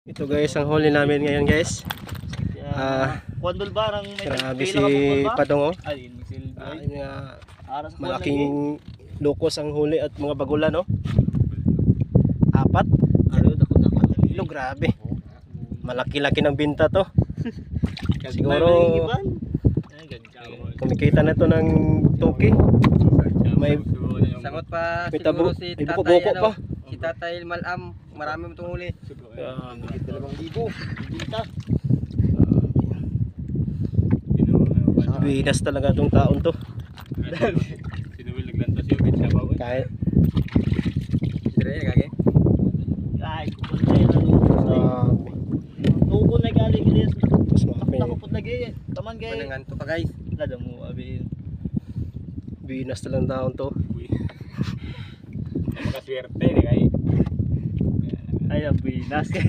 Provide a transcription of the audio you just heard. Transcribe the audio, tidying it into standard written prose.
Ito guys ang huli namin ngayon guys. Kondol ba nang may Grabe si kondol ba? Padong oh. Ay, misil boy. Mga Aras ko malaking lukos ang huli at mga bagulan no. 4. Ano dako-dako na Kilo grabe. Malaki-laki ng binta to. Siguro kumikita na to ng toki. May Sangot pa tabo, siguro si may Tatay buko-buko pa. Si Tatay Malam, marami mo itong huli. Binta. Binas talaga tong taon to. Sinuwil naglantas yung bitsa ba? Kahit Dire kage. Ay, kupon na Uko na gali gilis. mas marami. Nakupot lagi. Taman gay. Manangan to pa guys. Lada mo abi. Binas talagang taon to. Nakaswerte ni kay. Ay, abi nas kay